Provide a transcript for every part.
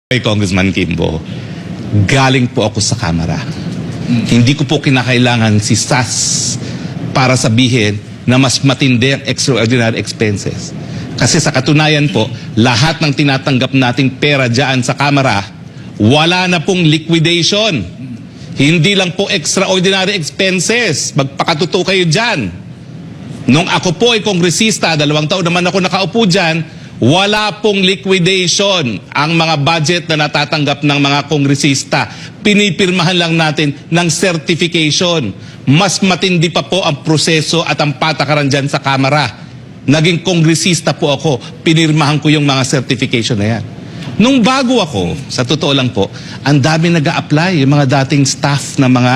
Kay Congressman Kimbo, galing po ako sa Kamara. Hindi ko po kinakailangan si SAS para sabihin na mas matindi ang extraordinary expenses. Kasi sa katunayan po, lahat ng tinatanggap nating pera dyan sa Kamara, wala na pong liquidation. Hindi lang po extraordinary expenses. Magpakatuto kayo dyan. Nung ako po ay kongresista, 2 taon naman ako nakaupo dyan, wala pong liquidation ang mga budget na natatanggap ng mga kongresista. Pinipirmahan lang natin ng certification. Mas matindi pa po ang proseso at ang patakaran dyan sa Kamara. Naging kongresista po ako, pinirmahan ko yung mga certification na yan. Nung bago ako, sa totoo lang po, ang dami nag-a-apply, yung mga dating staff na mga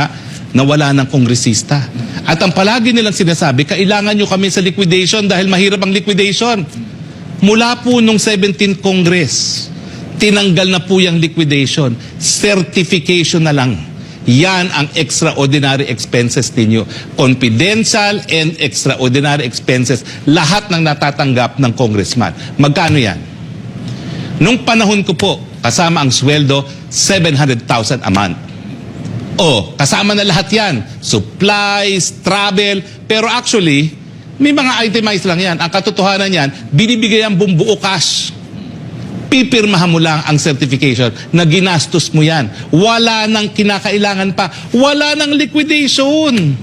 nawala ng kongresista. At ang palagi nilang sinasabi, kailangan nyo kami sa liquidation dahil mahirap ang liquidation. Mula po nung 17th Congress, tinanggal na po yung liquidation. Certification na lang. Yan ang extraordinary expenses ninyo. Confidential and extraordinary expenses. Lahat ng natatanggap ng congressman. Magkano yan? Nung panahon ko po, kasama ang sweldo, 700,000 a month. O, kasama na lahat yan. Supplies, travel. Pero actually, may mga itemized lang yan. Ang katotohanan yan, binibigay ang bumbuo cash. Pipirmahan mo lang ang certification na ginastos mo yan. Wala nang kinakailangan pa. Wala nang liquidation.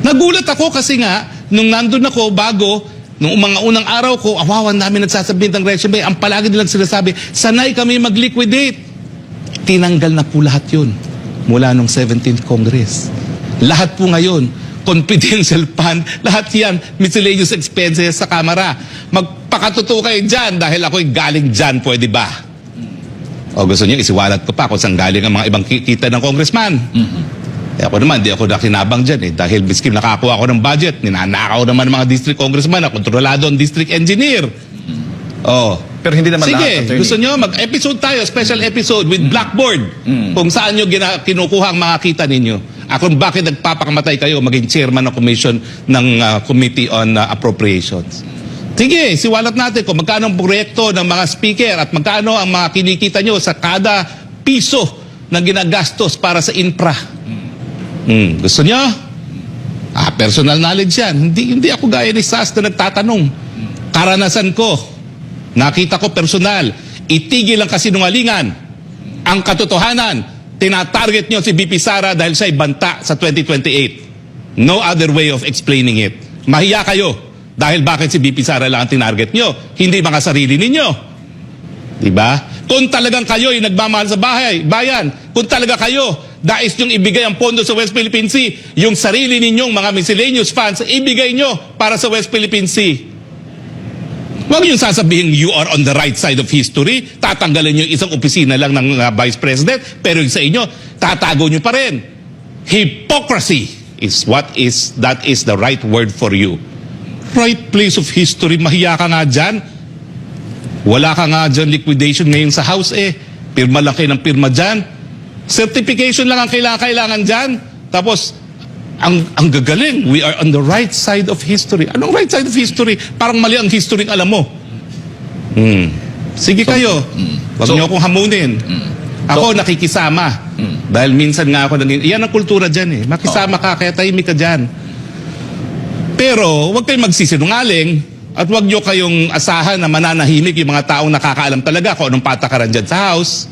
Nagulat ako kasi nga, nung nandun ako bago, nung mga unang araw ko, awawan namin nagsasabit ng resume, ang palagi nilang sinasabi, sanay kami mag-liquidate. Tinanggal na po lahat yun mula nung 17th Congress. Lahat po ngayon, confidential fund, lahat yan, miscellaneous expenses sa Kamara. Magpakatuto kayo dyan dahil ako'y galing dyan, pwede ba? O gusto niyo, isiwalat ko pa kung saan galing ang mga ibang kita ng congressman. Eh ako naman, di ako nakinabang dyan dahil miskin nakakuha ako ng budget, ninanakaw naman ng mga district congressman, kontrolado ang district engineer. Pero hindi naman lahat, sige, attorney. gusto nyo, mag-episode tayo, special episode with Blackboard, kung saan nyo kinukuha ang mga kita ninyo. Kung bakit nagpapakamatay kayo maging chairman ng commission ng Committee on Appropriations. Sige, siwalat natin kung magkano ang proyekto ng mga speaker at magkano ang mga kinikita nyo sa kada piso na ginagastos para sa infra. Gusto nyo? Personal knowledge yan. Hindi ako gaya ni SAS na nagtatanong. Karanasan ko. Nakita ko personal. Itigil ang kasinungalingan. Ang katotohanan, tinatarget nyo si BP Sara dahil siya'y banta sa 2028. No other way of explaining it. Mahiya kayo dahil bakit si BP Sara lang ang tinarget nyo, hindi mga sarili ninyo. Diba? Kung talagang kayo'y nagmamahal sa bayan, kung talaga kayo, dais nyong ibigay ang pondo sa West Philippine Sea, yung sarili ninyong mga miscellaneous funds, ibigay nyo para sa West Philippine Sea. Huwag yung sasabihin you are on the right side of history, tatanggalin nyo isang opisina lang ng Vice President, pero yung sa inyo, tatago nyo pa rin. Hypocrisy is that is the right word for you. Right place of history, mahiya ka nga dyan. Wala ka nga dyan liquidation ngayon sa House Pirma lang kayo ng pirma dyan. Certification lang ang kailangan dyan. Tapos, ang gagaling, we are on the right side of history. Anong right side of history? Parang mali ang history alam mo. Sige kayo. Huwag niyo akong hamunin. Ako nakikisama. Dahil minsan nga ako yan ang kultura dyan Makisama ka, kaya tahimik ka dyan. Pero huwag kayong magsisinungaling at huwag niyo kayong asahan na mananahimik yung mga taong nakakaalam talaga kung anong patakaran dyan sa House.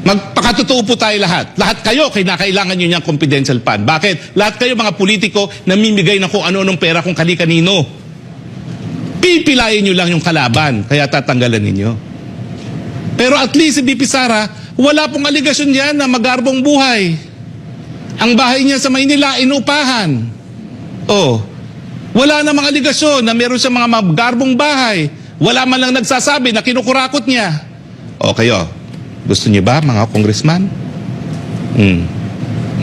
Magpakatotoo po tayo lahat. Lahat kayo, kailangan nyo niyang confidential fund. Bakit? Lahat kayo mga politiko namimigay na kung ano-anong pera kung kani-kanino. Pipilayin nyo lang yung kalaban, kaya tatanggalan ninyo. Pero at least si BP Sara, wala pong aligasyon yan na magarbong buhay. Ang bahay niya sa Maynila, inupahan. Wala namang aligasyon na meron siya mga magarbong bahay. Wala man lang nagsasabi na kinukurakot niya. Kayo, gusto niyo ba, mga congressman?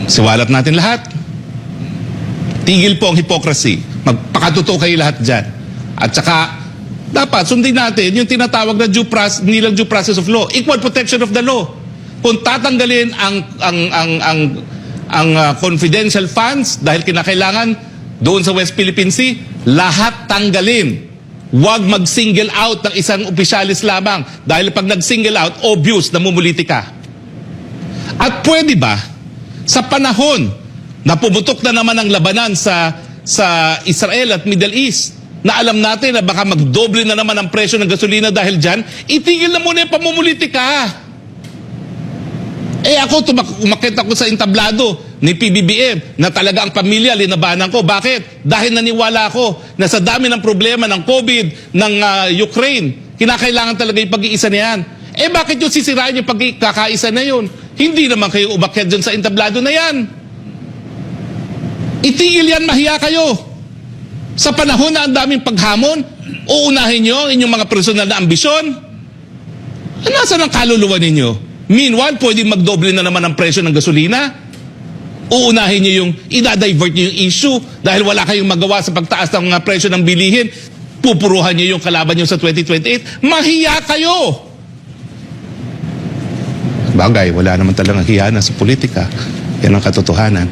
Siwalat natin lahat. Tigil po ang hypocrisy. Magpakatotoo kayo lahat dyan. At saka, dapat sundin natin yung tinatawag na hindi lang due process of law, equal protection of the law. Kung tatanggalin ang confidential funds dahil kinakailangan doon sa West Philippine Sea, lahat tanggalin. Huwag mag-single out ng isang opisyalis lamang. Dahil pag nag-single out, obvious na mumuliti ka. At pwede ba, sa panahon na pumutok na naman ang labanan sa Israel at Middle East, na alam natin na baka magdoble na naman ang presyo ng gasolina dahil dyan, itigil na muna yung pamumulitika. Ako, umakit ako sa entablado ni PBBM na talaga ang pamilya, linabanan ko. Bakit? Dahil naniwala ako na sa dami ng problema ng COVID, ng Ukraine, kinakailangan talaga yung pag-iisa na yan. Bakit yung sisirain yung pagkakaisa na yun? Hindi naman kayo umakit dyan sa entablado na yan. Itigil yan, mahiya kayo. Sa panahon na ang daming paghamon, uunahin nyo ang inyong mga personal na ambisyon. Nasaan ang kaluluwa ninyo? Meanwhile, pwedeng magdoble na naman ang presyo ng gasolina. Uunahin nyo yung, idadivert nyo yung issue dahil wala kayong magawa sa pagtaas ng mga presyo ng bilihin. Pupuruhan nyo yung kalaban nyo sa 2028. Mahiya kayo! Bagay, wala naman talagang hiya na sa politika. Yan ang katotohanan.